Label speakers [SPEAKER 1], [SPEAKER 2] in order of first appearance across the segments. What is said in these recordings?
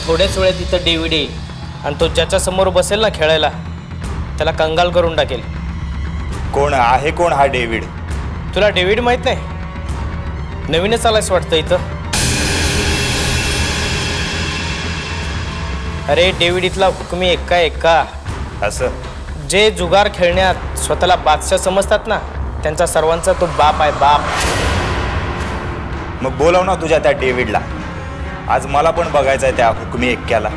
[SPEAKER 1] थोड्याच वेळात तिथं डेव्हिड येईल आणि तो ज्याच्या समोर बसेल ना खेळायला त्याला कंगाल करून टाकेल.
[SPEAKER 2] कोण आहे? कोण हा डेव्हिड?
[SPEAKER 1] तुला डेव्हिड माहित नाही? नवीनच आलायस वाटतं इथं. अरे डेव्हिड इथला हुकमी एक्का.
[SPEAKER 2] असं
[SPEAKER 1] जे जुगार खेळण्यात स्वतःला बादशाह समजतात ना त्यांचा सर्वांचा तो बाप आहे, बाप.
[SPEAKER 2] मग बोलव ना तुझ्या त्या डेव्हिडला. आज मला पण बघायचंय त्या हुकमी एक्क्याला.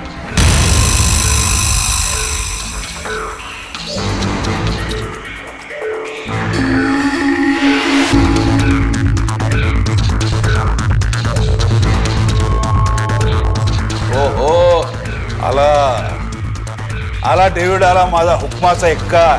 [SPEAKER 3] हो आला आला डेव्हिड आला, माझा हुकमाचा एक्का.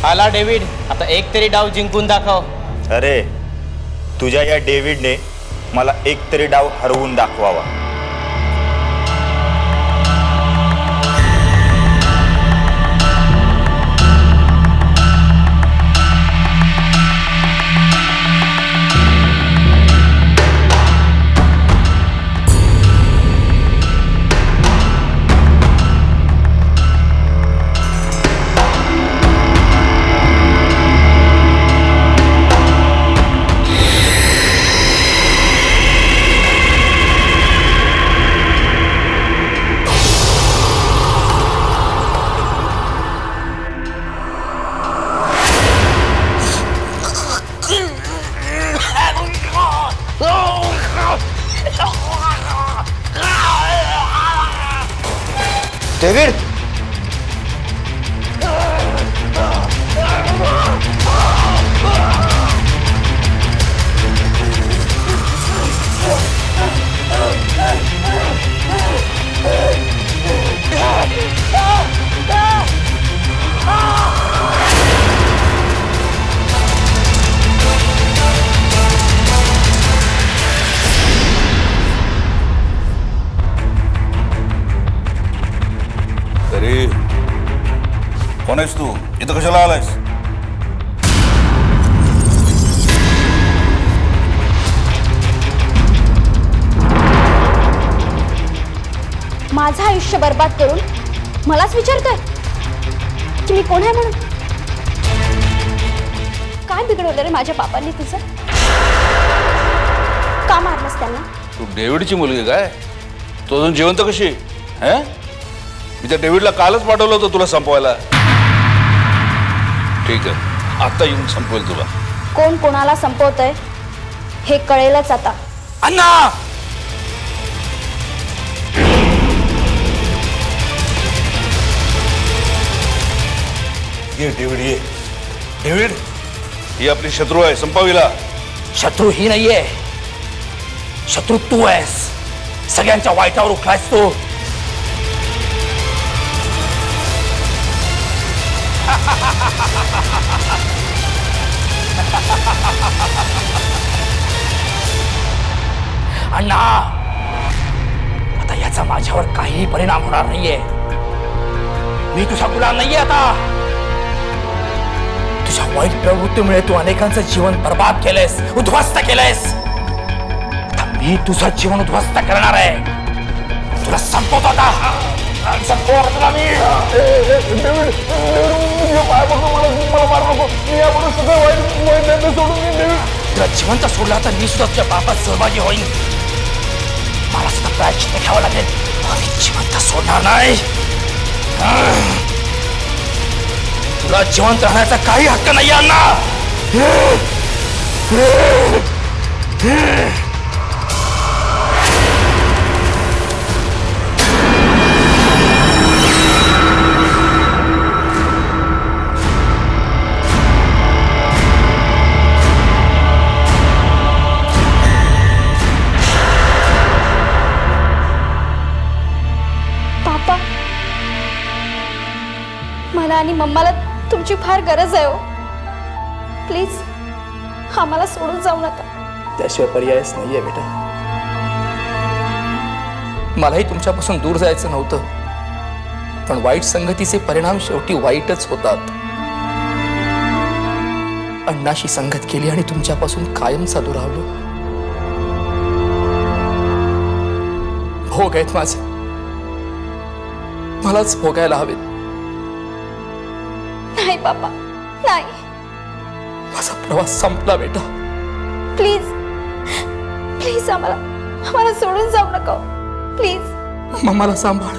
[SPEAKER 1] आला डेव्हिड, आता एक तरी डाव जिंकून दाखव.
[SPEAKER 2] अरे तुझ्या या डेव्हिडने मला एक तरी डाव हरवून दाखवावा.
[SPEAKER 4] डेव्हिड,
[SPEAKER 3] कोण आहेस तू? इथं कशाला आलायस?
[SPEAKER 5] माझं आयुष्य बर्बाद करून मलाच विचारतोय की मी कोण आहे म्हणून? काय बिघडवलं रे माझ्या बाबांनी तुझं? का मारलंस त्यांना?
[SPEAKER 3] तू डेव्हिडची मुलगी काय? तो अजून जिवंत कशी है? मी त्या डेव्हिडला कालच पाठवलं होतं तुला संपवायला. ठीक आहे, आता येऊन संपवेल तुला.
[SPEAKER 5] कोण कोणाला संपवतंय हे कळेलच आता.
[SPEAKER 3] अण्णा, ये डेव्हिड, ये. डेव्हिड, ही आपली शत्रू आहे, संपवीला.
[SPEAKER 6] शत्रू ही नाहीये, शत्रू तू आहेस. सगळ्यांच्या वाईटावर उठलायस तू. अण्णा, आता याचा माझ्यावर काहीही परिणाम होणार नाहीये. मी तुझा गुलाम नाहीये. आता तुझ्या वाईट प्रवृत्तीमुळे तू अनेकांचं जीवन बर्बाद केलंयस, उद्ध्वस्त केलंयस. आता मी तुझं जीवन उद्ध्वस्त करणार आहे. तुला संपवतो आता. संपवतो तुला मी. तुला जिवंत सोडला तर मी सुद्धा तुझ्या बापात सहभागी होईन. मला सुद्धा प्रायश्चित्त घ्यावं लागेल. जिवंत सोडणार नाही. तुला जिवंत राहण्याचा काही हक्क नाही अण्णा.
[SPEAKER 5] मला आणि मम्माला तुमची फार गरज आहे हो. प्लीज आम्हाला सोडून जाऊ नका.
[SPEAKER 6] त्याशिवाय पर्यायच नाहीये बेटा. मलाही तुमच्यापासून दूर जायचं नव्हतं, पण वाईट संगतीचे परिणाम शेवटी वाईटच होतात. अण्णाशी संगत केली आणि तुमच्यापासून कायमचा दुरावलो. भोग आहेत माझे, मलाच भोगायला हवेत.
[SPEAKER 5] नाही बाबा नाही.
[SPEAKER 6] माझा प्रवास संपला बेटा.
[SPEAKER 5] प्लीज प्लीज आम्हाला सोडून जाऊ नका. प्लीज
[SPEAKER 6] मम्माला सांभाळ.